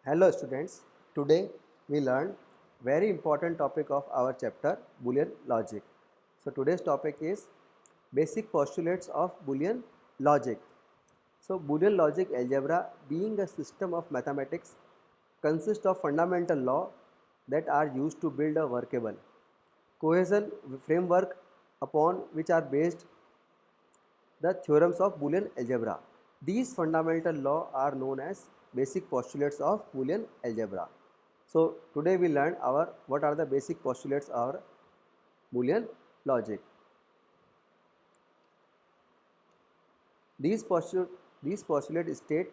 Hello students, today we learn very important topic of our chapter Boolean logic. So today's topic is basic postulates of Boolean logic. So Boolean logic algebra being a system of mathematics consists of fundamental law that are used to build a workable cohesion framework upon which are based the theorems of Boolean algebra. These fundamental laws are known as basic postulates of Boolean algebra. So today we learn what are the basic postulates of Boolean logic. These postulates state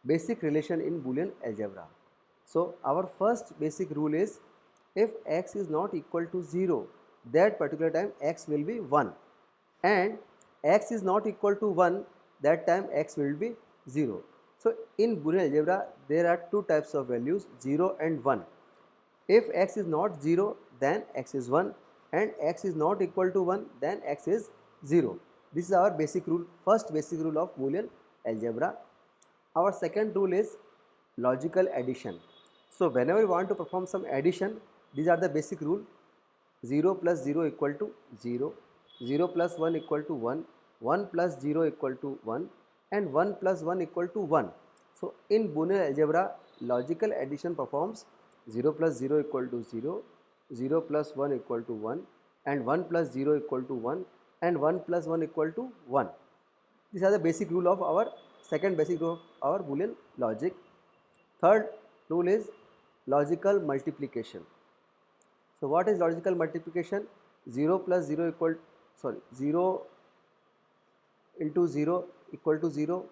basic relation in Boolean algebra. So our first basic rule is if x is not equal to 0, that particular time x will be 1, and x is not equal to 1, that time x will be 0. So in Boolean algebra there are two types of values, 0 and 1. If x is not 0, then x is 1, and x is not equal to 1, then x is 0. This is our basic rule, first basic rule of Boolean algebra. Our second rule is logical addition. So whenever we want to perform some addition, these are the basic rule. 0 plus 0 equal to 0, 0 plus 1 equal to 1, 1 plus 0 equal to 1, and 1 plus 1 equal to 1. So in Boolean algebra, logical addition performs 0 plus 0 equal to 0, 0 plus 1 equal to 1, and 1 plus 0 equal to 1, and 1 plus 1 equal to 1. These are the basic rule of our second basic rule of our Boolean logic. Third rule is logical multiplication. So what is logical multiplication? 0 plus 0 0 into 0 equal to 0,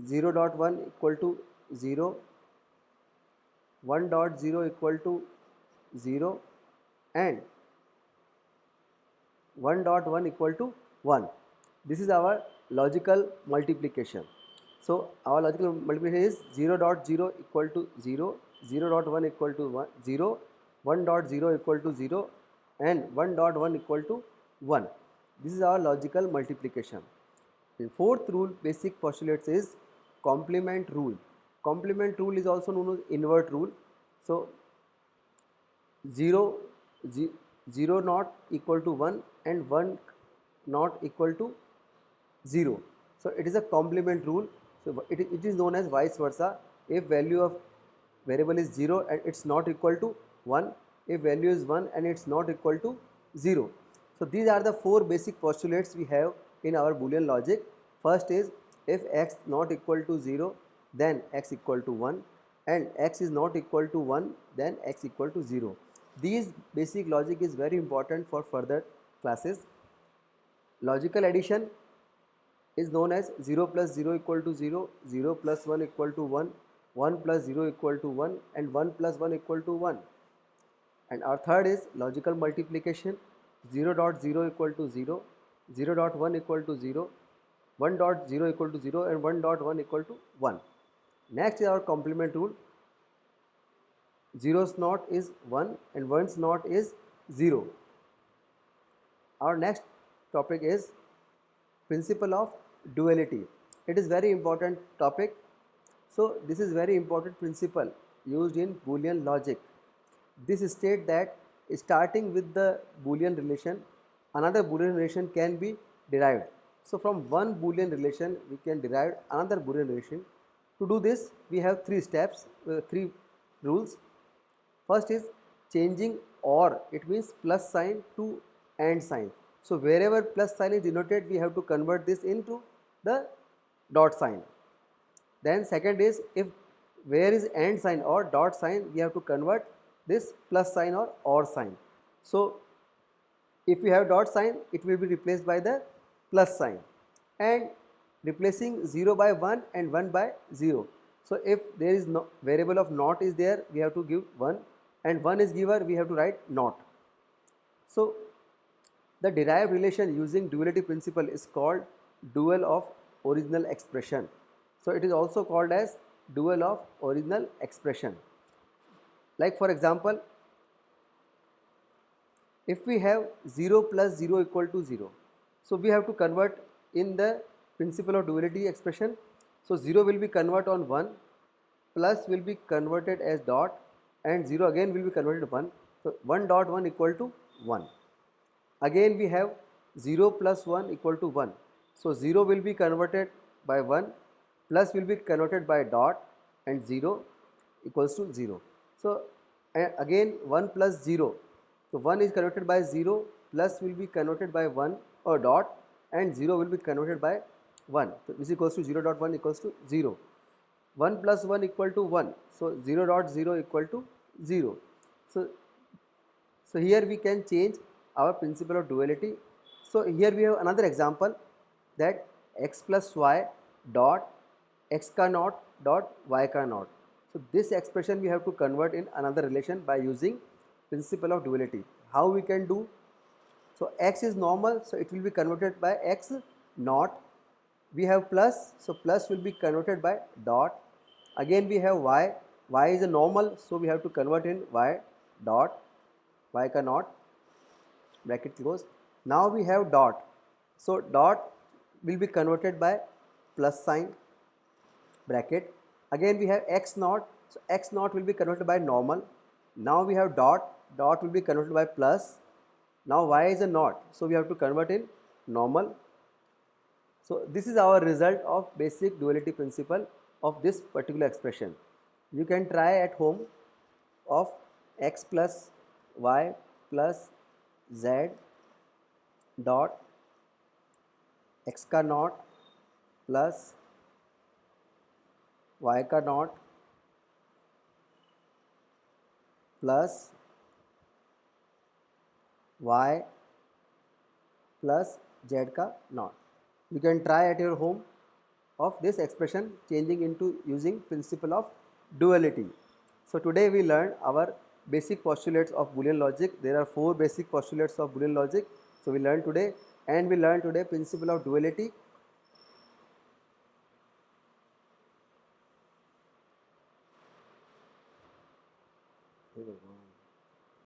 0 dot 1 equal to 0, 1 dot 0 equal to 0, and 1 dot 1 equal to 1. This is our logical multiplication. So our logical multiplication is 0 dot 0 equal to 0, 0 dot 1 equal to 1, 0, 1 dot 0 equal to 0, and 1 dot 1 equal to 1. This is our logical multiplication. The fourth rule, basic postulates, is complement rule. Complement rule is also known as invert rule. So 0, 0 not equal to 1 and 1 not equal to 0. So it is a complement rule. So it is known as vice versa. If value of variable is 0 and it's not equal to 1, if value is 1 and it's not equal to 0. So these are the four basic postulates we have in our Boolean logic. First is if x not equal to 0, then x equal to 1, and x is not equal to 1, then x equal to 0. These basic logic is very important for further classes. Logical addition is known as 0 plus 0 equal to 0, 0 plus 1 equal to 1, 1 plus 0 equal to 1, and 1 plus 1 equal to 1. And our third is logical multiplication, 0 dot 0 equal to 0, 0 dot 1 equal to 0, 1 dot 0 equal to 0, and 1 dot 1 equal to 1. Next is our complement rule, 0's not is 1 and 1's not is 0. Our next topic is principle of duality. It is very important topic. So this is very important principle used in Boolean logic. This states that starting with the Boolean relation, another Boolean relation can be derived. So from one Boolean relation we can derive another Boolean relation. To do this we have three steps, three rules. First is changing OR, it means plus sign to AND sign. So wherever plus sign is denoted, we have to convert this into the dot sign. Then second is if where is AND sign or dot sign, we have to convert this plus sign or OR sign. So if we have dot sign, it will be replaced by the plus sign, and replacing 0 by 1 and 1 by 0. So if there is no variable of not is there, we have to give 1, and 1 is given, we have to write not. So the derived relation using duality principle is called dual of original expression. So it is also called as dual of original expression. Like for example, if we have 0 plus 0 equal to 0, so we have to convert in the principle of duality expression. So 0 will be convert on 1, plus will be converted as dot and 0 again will be converted to 1. So 1 dot 1 equal to 1. Again we have 0 plus 1 equal to 1. So 0 will be converted by 1, plus will be converted by dot, and 0 equals to 0. So again 1 plus 0. So 1 is converted by 0, plus will be converted by 1 or dot, and 0 will be converted by 1. So this equals to 0 dot 1 equals to 0. 1 plus 1 equal to 1. So 0 dot 0 equal to 0. So here we can change our principle of duality. So here we have another example, that x plus y dot x ka naught dot y ka naught. So this expression we have to convert in another relation by using principle of duality. How we can do? So x is normal, so it will be converted by x naught. We have plus, so plus will be converted by dot. Again we have y is a normal, so we have to convert in y dot, y ka naught, bracket close. Now we have dot, so dot will be converted by plus sign, bracket. Again we have x naught, so x naught will be converted by normal. Now we have dot, dot will be converted by plus. Now y is a naught, so we have to convert in normal. So this is our result of basic duality principle of this particular expression. You can try at home of x plus y plus z dot x का naught plus y का naught plus y plus z का naught. You can try at your home of this expression changing into using principle of duality. So today we learned our basic postulates of Boolean logic. There are 4 basic postulates of Boolean logic. So we learned today, and we learned today principle of duality. Hey,